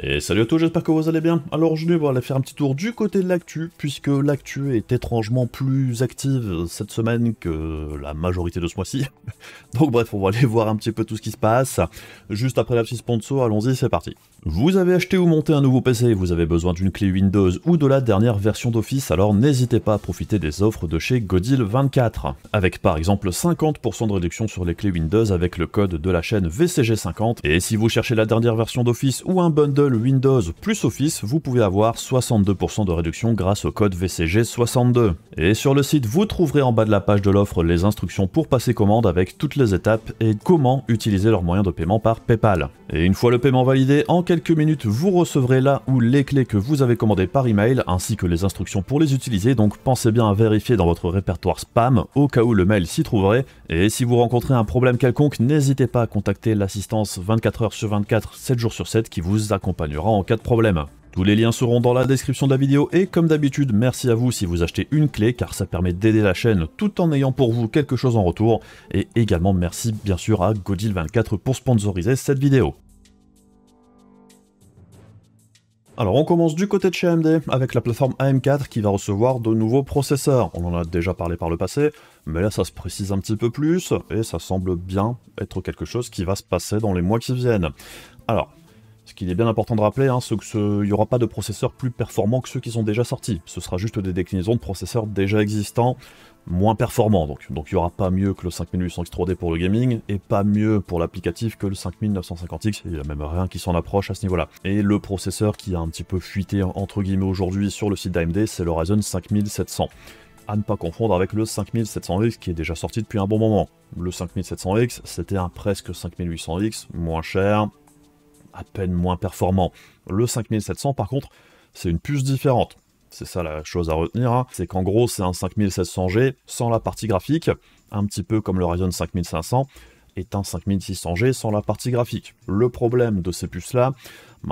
Et salut à tous, j'espère que vous allez bien. Alors aujourd'hui, on va aller faire un petit tour du côté de l'actu, puisque l'actu est étrangement plus active cette semaine que la majorité de ce mois-ci. Donc bref, on va aller voir un petit peu tout ce qui se passe. Juste après la petite sponsor, allons-y, c'est parti. Vous avez acheté ou monté un nouveau PC, vous avez besoin d'une clé Windows ou de la dernière version d'Office, alors n'hésitez pas à profiter des offres de chez Godil24. Avec par exemple 50% de réduction sur les clés Windows avec le code de la chaîne VCG50. Et si vous cherchez la dernière version d'Office ou un bundle Windows plus Office, vous pouvez avoir 62% de réduction grâce au code VCG62. Et sur le site, vous trouverez en bas de la page de l'offre les instructions pour passer commande avec toutes les étapes et comment utiliser leur moyen de paiement par PayPal. Et une fois le paiement validé, en quelques minutes, vous recevrez là où les clés que vous avez commandées par email ainsi que les instructions pour les utiliser, donc pensez bien à vérifier dans votre répertoire spam au cas où le mail s'y trouverait. Et si vous rencontrez un problème quelconque, n'hésitez pas à contacter l'assistance 24h sur 24, 7 jours sur 7 qui vous accompagnera en cas de problème. Tous les liens seront dans la description de la vidéo et comme d'habitude, merci à vous si vous achetez une clé car ça permet d'aider la chaîne tout en ayant pour vous quelque chose en retour. Et également merci bien sûr à Godil24 pour sponsoriser cette vidéo. Alors on commence du côté de chez AMD avec la plateforme AM4 qui va recevoir de nouveaux processeurs. On en a déjà parlé par le passé, mais là ça se précise un petit peu plus et ça semble bien être quelque chose qui va se passer dans les mois qui viennent. Alors, ce qu'il est bien important de rappeler, c'est qu'il n'y aura pas de processeurs plus performants que ceux qui sont déjà sortis. Ce sera juste des déclinaisons de processeurs déjà existants, moins performants. Donc il n'y aura pas mieux que le 5800X3D pour le gaming, et pas mieux pour l'applicatif que le 5950X, il n'y a même rien qui s'en approche à ce niveau-là. Et le processeur qui a un petit peu fuité entre guillemets aujourd'hui sur le site d'AMD, c'est le Ryzen 5700. À ne pas confondre avec le 5700X qui est déjà sorti depuis un bon moment. Le 5700X, c'était un presque 5800X, moins cher, à peine moins performant. Le 5700 par contre, c'est une puce différente. C'est ça la chose à retenir, c'est qu'en gros c'est un 5700G sans la partie graphique, un petit peu comme le Ryzen 5500 est un 5600G sans la partie graphique. Le problème de ces puces là,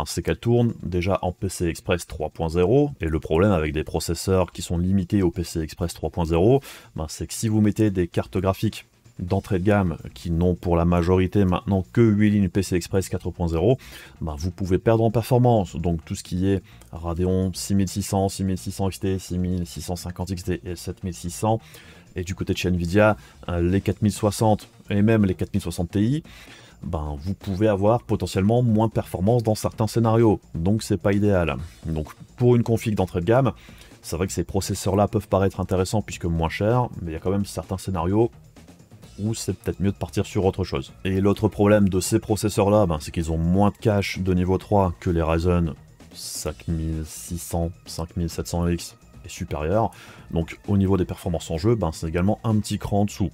c'est qu'elles tournent déjà en PCI Express 3.0, et le problème avec des processeurs qui sont limités au PCI Express 3.0, c'est que si vous mettez des cartes graphiques d'entrée de gamme qui n'ont pour la majorité maintenant que 8 lignes PCI Express 4.0, vous pouvez perdre en performance. Donc tout ce qui est Radeon 6600, 6600 XT, 6650 XT et 7600, et du côté de chez Nvidia, les 4060 et même les 4060 Ti, vous pouvez avoir potentiellement moins de performance dans certains scénarios, donc c'est pas idéal. Donc pour une config d'entrée de gamme, c'est vrai que ces processeurs-là peuvent paraître intéressants puisque moins chers, mais il y a quand même certains scénarios où c'est peut-être mieux de partir sur autre chose. Et l'autre problème de ces processeurs-là, c'est qu'ils ont moins de cache de niveau 3 que les Ryzen 5600, 5700X et supérieurs. Donc au niveau des performances en jeu, c'est également un petit cran en dessous.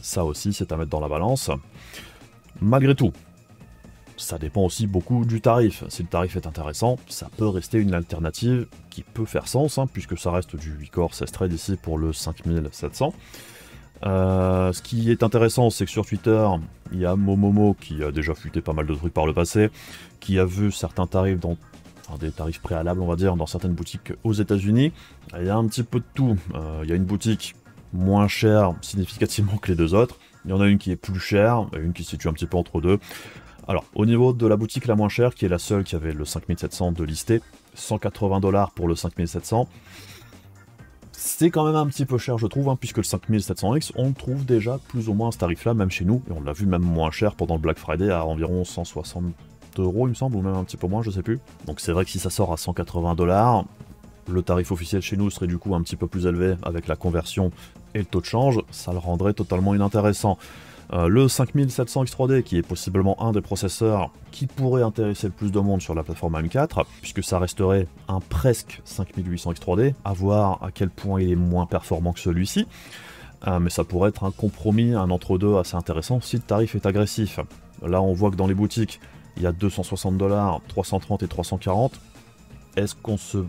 Ça aussi, c'est à mettre dans la balance. Malgré tout, ça dépend aussi beaucoup du tarif. Si le tarif est intéressant, ça peut rester une alternative qui peut faire sens, puisque ça reste du 8-core 16 threads ici pour le 5700. Ce qui est intéressant, c'est que sur Twitter, il y a Momomo qui a déjà fuité pas mal de trucs par le passé, qui a vu certains tarifs des tarifs préalables, on va dire, dans certaines boutiques aux États-Unis. Il y a un petit peu de tout. Il y a une boutique moins chère significativement que les deux autres. Il y en a une qui est plus chère, et une qui se situe un petit peu entre deux. Alors, au niveau de la boutique la moins chère, qui est la seule qui avait le 5700 de listé, 180 $ pour le 5700. C'est quand même un petit peu cher je trouve, puisque le 5700X, on le trouve déjà plus ou moins à ce tarif-là, même chez nous, et on l'a vu même moins cher pendant le Black Friday à environ 160 € il me semble, ou même un petit peu moins, je sais plus. Donc c'est vrai que si ça sort à 180 $, le tarif officiel chez nous serait du coup un petit peu plus élevé avec la conversion et le taux de change, ça le rendrait totalement inintéressant. Le 5700X3D, qui est possiblement un des processeurs qui pourrait intéresser le plus de monde sur la plateforme AM4, puisque ça resterait un presque 5800X3D, à voir à quel point il est moins performant que celui-ci, mais ça pourrait être un compromis, un entre-deux assez intéressant si le tarif est agressif. Là on voit que dans les boutiques, il y a 260 $, 330 et 340. Est-ce qu'on se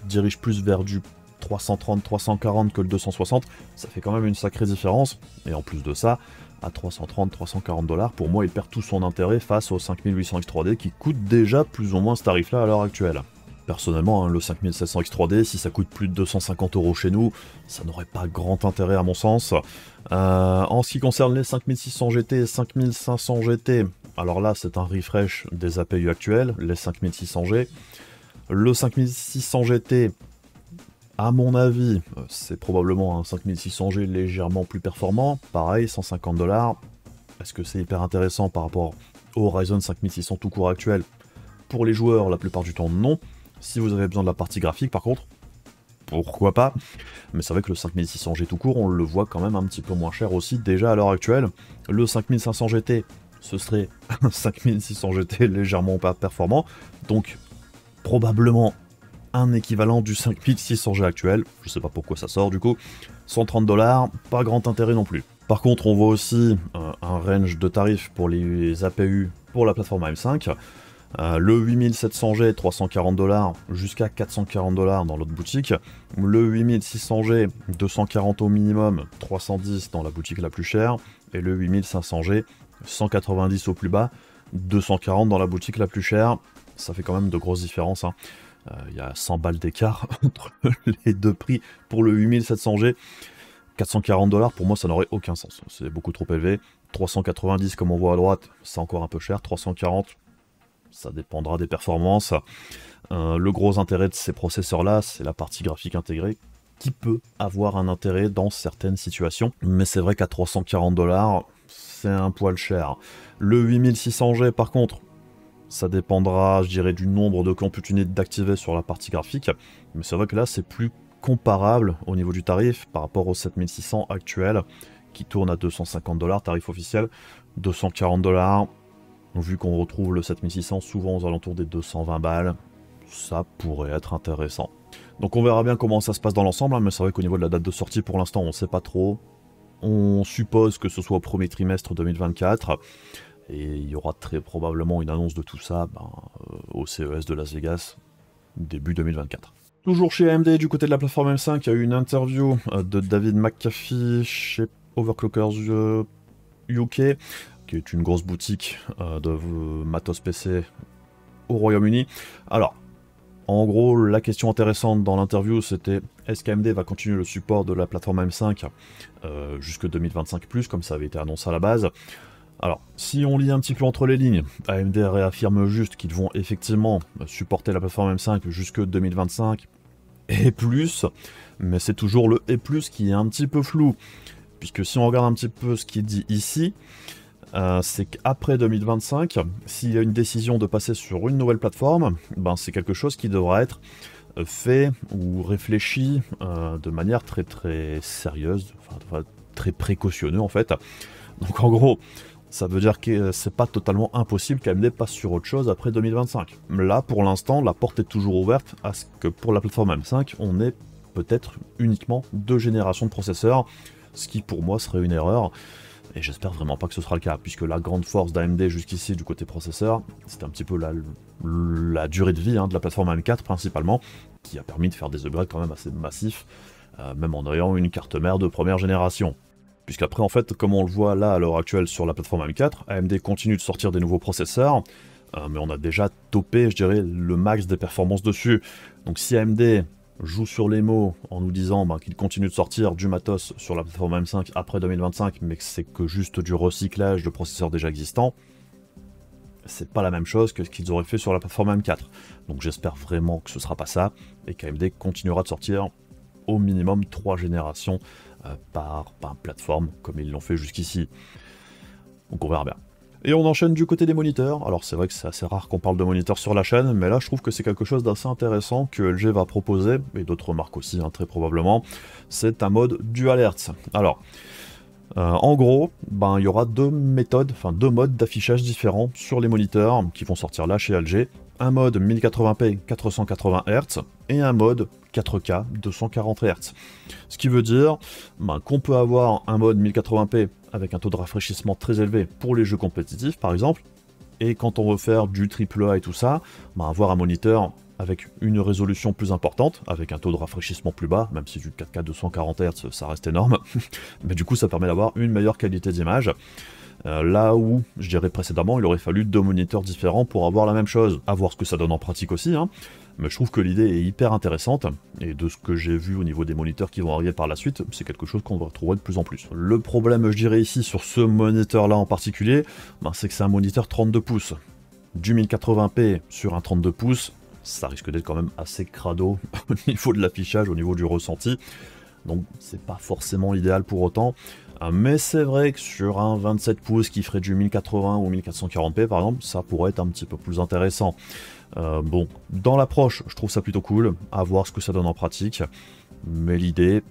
dirige plus vers du 330, 340 que le 260? Ça fait quand même une sacrée différence, et en plus de ça, à 330, 340 $, pour moi il perd tout son intérêt face au 5800X3D qui coûte déjà plus ou moins ce tarif-là à l'heure actuelle. Personnellement, le 5700X3D, si ça coûte plus de 250 € chez nous, ça n'aurait pas grand intérêt à mon sens. En ce qui concerne les 5600 GT et 5500 GT, Alors là, c'est un refresh des APU actuels, les 5600G. Le 5600 GT, à mon avis, c'est probablement un 5600G légèrement plus performant. Pareil, 150 $. Est-ce que c'est hyper intéressant par rapport au Ryzen 5600 tout court actuel? Pour les joueurs, la plupart du temps, non. Si vous avez besoin de la partie graphique, par contre, pourquoi pas? Mais c'est vrai que le 5600G tout court, on le voit quand même un petit peu moins cher aussi, déjà à l'heure actuelle. Le 5500 GT, ce serait un 5600 GT légèrement pas performant, donc probablement un équivalent du 5600G actuel, je sais pas pourquoi ça sort du coup, 130 $, pas grand intérêt non plus. Par contre, on voit aussi un range de tarifs pour les APU pour la plateforme AM5. Le 8700G, 340 $ jusqu'à 440 $ dans l'autre boutique. Le 8600G, 240 au minimum, 310 dans la boutique la plus chère. Et le 8500G, 190 au plus bas, 240 dans la boutique la plus chère. Ça fait quand même de grosses différences, hein. Il y a 100 balles d'écart entre les deux prix pour le 8700G. 440 $, pour moi ça n'aurait aucun sens, c'est beaucoup trop élevé. 390 comme on voit à droite, c'est encore un peu cher. 340, ça dépendra des performances. Le gros intérêt de ces processeurs là, c'est la partie graphique intégrée, qui peut avoir un intérêt dans certaines situations, mais c'est vrai qu'à 340 $, c'est un poil cher. Le 8600G par contre, ça dépendra, je dirais, du nombre de compute units d'activer sur la partie graphique, mais c'est vrai que là c'est plus comparable au niveau du tarif par rapport au 7600 actuel, qui tourne à 250 $, tarif officiel, 240 $. Vu qu'on retrouve le 7600 souvent aux alentours des 220 balles, ça pourrait être intéressant. Donc on verra bien comment ça se passe dans l'ensemble, hein, mais c'est vrai qu'au niveau de la date de sortie, pour l'instant, on ne sait pas trop. On suppose que ce soit au premier trimestre 2024, et il y aura très probablement une annonce de tout ça au CES de Las Vegas, début 2024. Toujours chez AMD, du côté de la plateforme M5, il y a eu une interview de David McAfee chez Overclockers UK, qui est une grosse boutique de matos PC au Royaume-Uni. Alors, en gros, la question intéressante dans l'interview, c'était est-ce qu'AMD va continuer le support de la plateforme M5 jusque 2025+, comme ça avait été annoncé à la base. Alors, si on lit un petit peu entre les lignes, AMD réaffirme juste qu'ils vont effectivement supporter la plateforme M5 jusque 2025 et plus, mais c'est toujours le et plus qui est un petit peu flou, puisque si on regarde un petit peu ce qui est dit ici, c'est qu'après 2025, s'il y a une décision de passer sur une nouvelle plateforme, c'est quelque chose qui devra être fait ou réfléchi de manière très très sérieuse, enfin très précautionneuse en fait. Donc en gros, ça veut dire que c'est pas totalement impossible qu'AMD passe sur autre chose après 2025. Là, pour l'instant, la porte est toujours ouverte à ce que pour la plateforme M5, on ait peut-être uniquement 2 générations de processeurs, ce qui pour moi serait une erreur. Et j'espère vraiment pas que ce sera le cas, puisque la grande force d'AMD jusqu'ici du côté processeur, c'était un petit peu la durée de vie de la plateforme M4 principalement, qui a permis de faire des upgrades quand même assez massifs, même en ayant une carte mère de première génération. Puisqu'après, en fait, comme on le voit là à l'heure actuelle sur la plateforme M4, AMD continue de sortir des nouveaux processeurs, mais on a déjà topé, je dirais, le max des performances dessus. Donc si AMD joue sur les mots en nous disant qu'il continue de sortir du matos sur la plateforme M5 après 2025, mais que c'est que juste du recyclage de processeurs déjà existants, c'est pas la même chose que ce qu'ils auraient fait sur la plateforme M4. Donc j'espère vraiment que ce sera pas ça, et qu'AMD continuera de sortir au minimum 3 générations par plateforme, comme ils l'ont fait jusqu'ici. Donc on verra bien. Et on enchaîne du côté des moniteurs. Alors c'est vrai que c'est assez rare qu'on parle de moniteurs sur la chaîne, mais là je trouve que c'est quelque chose d'assez intéressant que LG va proposer, et d'autres marques aussi très probablement. C'est un mode Dual Hertz. Alors, en gros, il y aura deux modes d'affichage différents sur les moniteurs qui vont sortir là chez LG. Un mode 1080p 480 Hz et un mode 4K 240 Hz. Ce qui veut dire qu'on peut avoir un mode 1080p avec un taux de rafraîchissement très élevé pour les jeux compétitifs par exemple, et quand on veut faire du AAA et tout ça, avoir un moniteur avec une résolution plus importante, avec un taux de rafraîchissement plus bas, même si du 4K 240 Hz ça reste énorme, mais du coup ça permet d'avoir une meilleure qualité d'image. Là où, je dirais précédemment, il aurait fallu 2 moniteurs différents pour avoir la même chose. À voir ce que ça donne en pratique aussi, hein. Mais je trouve que l'idée est hyper intéressante, et de ce que j'ai vu au niveau des moniteurs qui vont arriver par la suite, c'est quelque chose qu'on va retrouver de plus en plus. Le problème, je dirais ici, sur ce moniteur-là en particulier, ben, c'est que c'est un moniteur 32 pouces. Du 1080p sur un 32 pouces, ça risque d'être quand même assez crado au niveau de l'affichage, au niveau du ressenti, donc c'est pas forcément l'idéal pour autant. Mais c'est vrai que sur un 27 pouces qui ferait du 1080 ou 1440p par exemple, ça pourrait être un petit peu plus intéressant. Bon, dans l'approche, je trouve ça plutôt cool, à voir ce que ça donne en pratique, mais l'idée,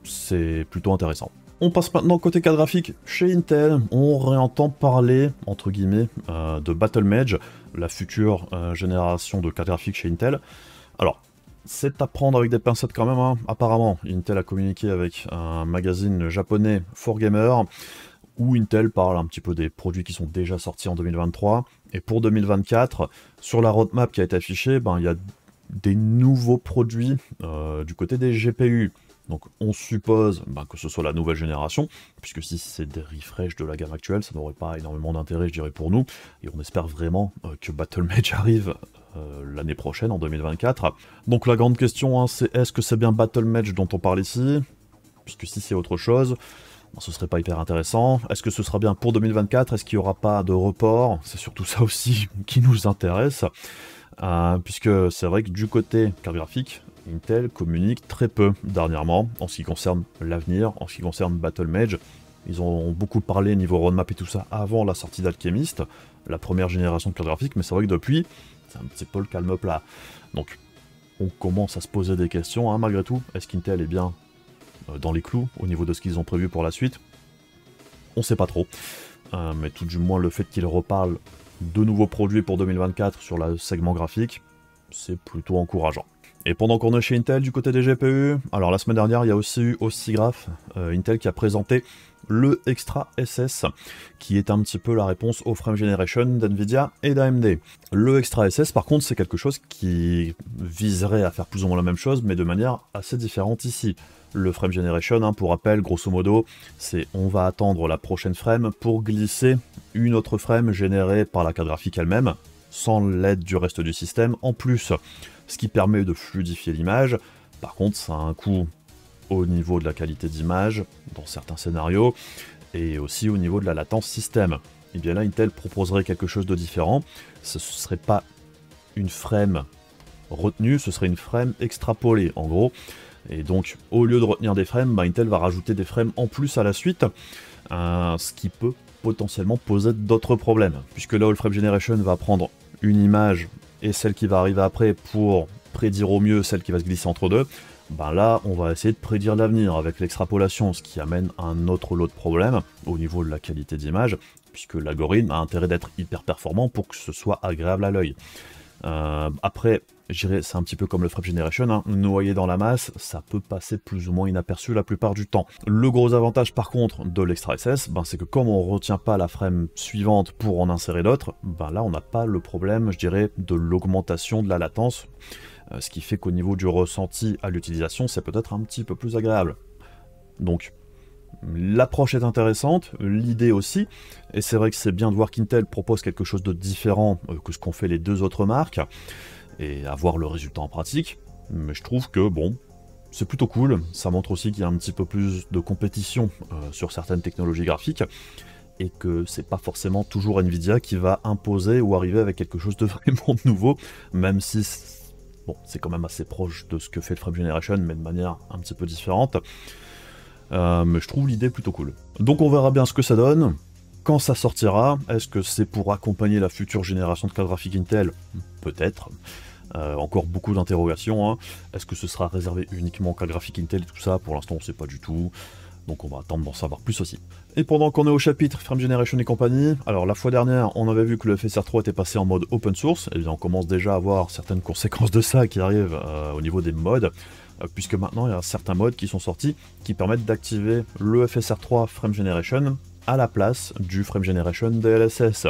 c'est plutôt intéressant. On passe maintenant côté carte graphique. Chez Intel, on réentend parler, entre guillemets, de Battlemage, la future génération de carte graphique chez Intel. Alors, c'est à prendre avec des pincettes quand même, hein. Apparemment, Intel a communiqué avec un magazine japonais 4Gamer, où Intel parle un petit peu des produits qui sont déjà sortis en 2023. Et pour 2024, sur la roadmap qui a été affichée, ben, il y a des nouveaux produits du côté des GPU. Donc on suppose que ce soit la nouvelle génération, puisque si c'est des refresh de la gamme actuelle, ça n'aurait pas énormément d'intérêt, je dirais, pour nous. Et on espère vraiment que Battlemage arrive l'année prochaine, en 2024. Donc la grande question, hein, c'est est-ce que c'est bien Battlemage dont on parle ici? Puisque si c'est autre chose, ce serait pas hyper intéressant. Est-ce que ce sera bien pour 2024? Est-ce qu'il n'y aura pas de report? C'est surtout ça aussi qui nous intéresse. Puisque c'est vrai que du côté carte graphique, Intel communique très peu dernièrement en ce qui concerne l'avenir, en ce qui concerne Battlemage. Ils ont beaucoup parlé niveau roadmap et tout ça avant la sortie d'Alchemist, la première génération de carte graphique, mais c'est vrai que depuis, c'est un petit peu le calme plat. Donc on commence à se poser des questions, hein, malgré tout. Est-ce qu'Intel est bien dans les clous au niveau de ce qu'ils ont prévu pour la suite? On sait pas trop. Mais tout du moins le fait qu'ils reparlent de nouveaux produits pour 2024 sur le segment graphique, c'est plutôt encourageant. Et pendant qu'on est chez Intel du côté des GPU, alors la semaine dernière il y a aussi eu Ossigraph, Intel qui a présenté le Extra SS, qui est un petit peu la réponse au Frame Generation d'NVIDIA et d'AMD. Le Extra SS par contre c'est quelque chose qui viserait à faire plus ou moins la même chose, mais de manière assez différente ici. Le Frame Generation, hein, pour rappel, grosso modo, c'est on va attendre la prochaine frame pour glisser une autre frame générée par la carte graphique elle-même, sans l'aide du reste du système en plus, ce qui permet de fluidifier l'image. Par contre, ça a un coût au niveau de la qualité d'image, dans certains scénarios, et aussi au niveau de la latence système. Et bien là, Intel proposerait quelque chose de différent. Ce ne serait pas une frame retenue, ce serait une frame extrapolée, en gros. Et donc, au lieu de retenir des frames, Intel va rajouter des frames en plus à la suite, ce qui peut potentiellement poser d'autres problèmes. Puisque là où le Frame Generation va prendre une image et celle qui va arriver après pour prédire au mieux celle qui va se glisser entre deux, là on va essayer de prédire l'avenir avec l'extrapolation, ce qui amène un autre lot de problèmes au niveau de la qualité d'image, puisque l'algorithme a intérêt d'être hyper performant pour que ce soit agréable à l'œil. Après, je dirais, c'est un petit peu comme le Frame Generation, hein, noyé dans la masse, ça peut passer plus ou moins inaperçu la plupart du temps. Le gros avantage par contre de l'Extra SS, c'est que comme on ne retient pas la frame suivante pour en insérer d'autres, là on n'a pas le problème, je dirais, de l'augmentation de la latence, ce qui fait qu'au niveau du ressenti à l'utilisation, c'est peut-être un petit peu plus agréable. Donc, l'approche est intéressante, l'idée aussi, et c'est vrai que c'est bien de voir qu'Intel propose quelque chose de différent que ce qu'ont fait les deux autres marques, et à voir le résultat en pratique, mais je trouve que bon, c'est plutôt cool, ça montre aussi qu'il y a un petit peu plus de compétition sur certaines technologies graphiques, et que c'est pas forcément toujours Nvidia qui va imposer ou arriver avec quelque chose de vraiment nouveau, même si bon, c'est quand même assez proche de ce que fait le Frame Generation, mais de manière un petit peu différente. Mais je trouve l'idée plutôt cool. Donc on verra bien ce que ça donne, quand ça sortira. Est-ce que c'est pour accompagner la future génération de cartes graphiques Intel? Peut-être. Encore beaucoup d'interrogations, hein. Est-ce que ce sera réservé uniquement aux cartes graphiques Intel et tout ça? Pour l'instant on sait pas du tout. Donc on va attendre d'en savoir plus aussi. Et pendant qu'on est au chapitre Frame Generation et compagnie, alors la fois dernière on avait vu que le FSR3 était passé en mode open source, et bien on commence déjà à voir certaines conséquences de ça qui arrivent au niveau des modes, puisque maintenant il y a certains modes qui sont sortis qui permettent d'activer le FSR3 Frame Generation à la place du Frame Generation DLSS.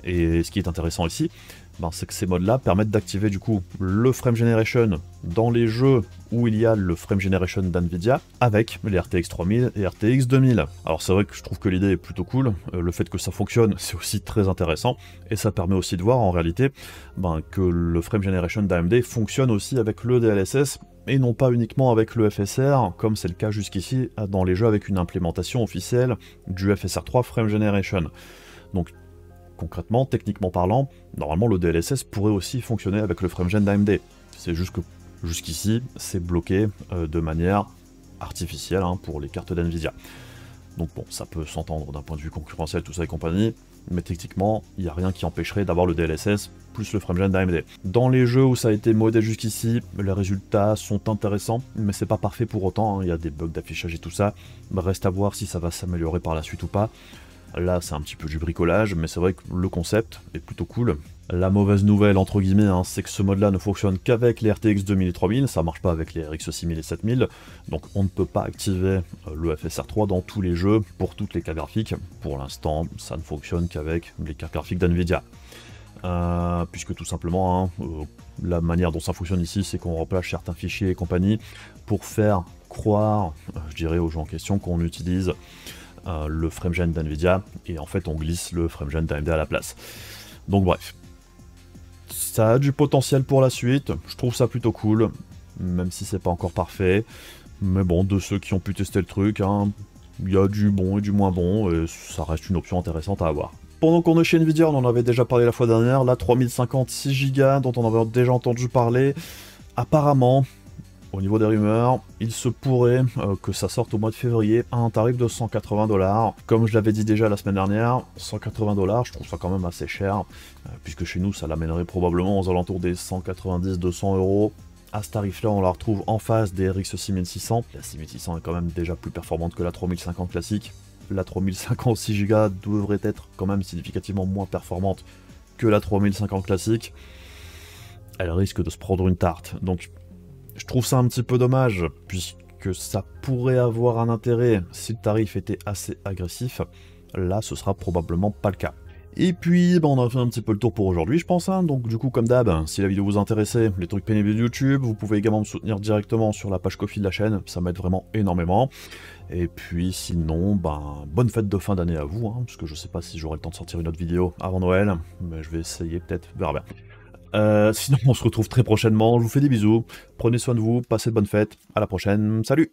Et ce qui est intéressant ici, ben, c'est que ces modes-là permettent d'activer du coup le frame generation dans les jeux où il y a le frame generation d'NVIDIA avec les RTX 3000 et RTX 2000. Alors c'est vrai que je trouve que l'idée est plutôt cool, le fait que ça fonctionne c'est aussi très intéressant, et ça permet aussi de voir en réalité ben, que le frame generation d'AMD fonctionne aussi avec le DLSS et non pas uniquement avec le FSR, comme c'est le cas jusqu'ici dans les jeux avec une implémentation officielle du FSR3 Frame Generation. Donc concrètement, techniquement parlant, normalement le DLSS pourrait aussi fonctionner avec le FrameGen d'AMD. C'est juste que jusqu'ici, c'est bloqué de manière artificielle hein, pour les cartes d'NVIDIA. Donc bon, ça peut s'entendre d'un point de vue concurrentiel, tout ça et compagnie, mais techniquement, il n'y a rien qui empêcherait d'avoir le DLSS plus le FrameGen d'AMD. Dans les jeux où ça a été modé jusqu'ici, les résultats sont intéressants, mais c'est pas parfait pour autant, hein. Il y a des bugs d'affichage et tout ça, reste à voir si ça va s'améliorer par la suite ou pas. Là, c'est un petit peu du bricolage, mais c'est vrai que le concept est plutôt cool. La mauvaise nouvelle, entre guillemets, hein, c'est que ce mode-là ne fonctionne qu'avec les RTX 2000 et 3000, ça marche pas avec les RX 6000 et 7000, donc on ne peut pas activer le FSR3 dans tous les jeux, pour toutes les cartes graphiques. Pour l'instant, ça ne fonctionne qu'avec les cartes graphiques d'NVIDIA. Puisque tout simplement, hein, la manière dont ça fonctionne ici, c'est qu'on remplace certains fichiers et compagnie pour faire croire, je dirais, aux gens en question qu'on utilise le FrameGen d'NVIDIA, et en fait on glisse le FrameGen d'AMD à la place. Donc bref, ça a du potentiel pour la suite, je trouve ça plutôt cool, même si c'est pas encore parfait, mais bon, de ceux qui ont pu tester le truc, hein, il y a du bon et du moins bon, et ça reste une option intéressante à avoir. Pendant qu'on est chez Nvidia, on en avait déjà parlé la fois dernière, la 3050 6Go dont on avait déjà entendu parler, apparemment, au niveau des rumeurs, il se pourrait que ça sorte au mois de février à un tarif de 180 $. Comme je l'avais dit déjà la semaine dernière, 180 $, je trouve ça quand même assez cher, puisque chez nous ça l'amènerait probablement aux alentours des 190-200 €. À ce tarif-là, on la retrouve en face des RX 6600. La 6600 est quand même déjà plus performante que la 3050 classique. La 3050 6Go devrait être quand même significativement moins performante que la 3050 classique. Elle risque de se prendre une tarte, donc je trouve ça un petit peu dommage, puisque ça pourrait avoir un intérêt si le tarif était assez agressif. Là, ce sera probablement pas le cas. Et puis, on a fait un petit peu le tour pour aujourd'hui, je pense. Hein. Donc du coup, comme d'hab, si la vidéo vous intéressait, les trucs pénibles de YouTube, vous pouvez également me soutenir directement sur la page Ko-fi de la chaîne, ça m'aide vraiment énormément. Et puis sinon, bonne fête de fin d'année à vous, hein, parce que je sais pas si j'aurai le temps de sortir une autre vidéo avant Noël, mais je vais essayer peut-être, verra bien. Sinon, on se retrouve très prochainement, je vous fais des bisous, prenez soin de vous, passez de bonnes fêtes, à la prochaine, salut!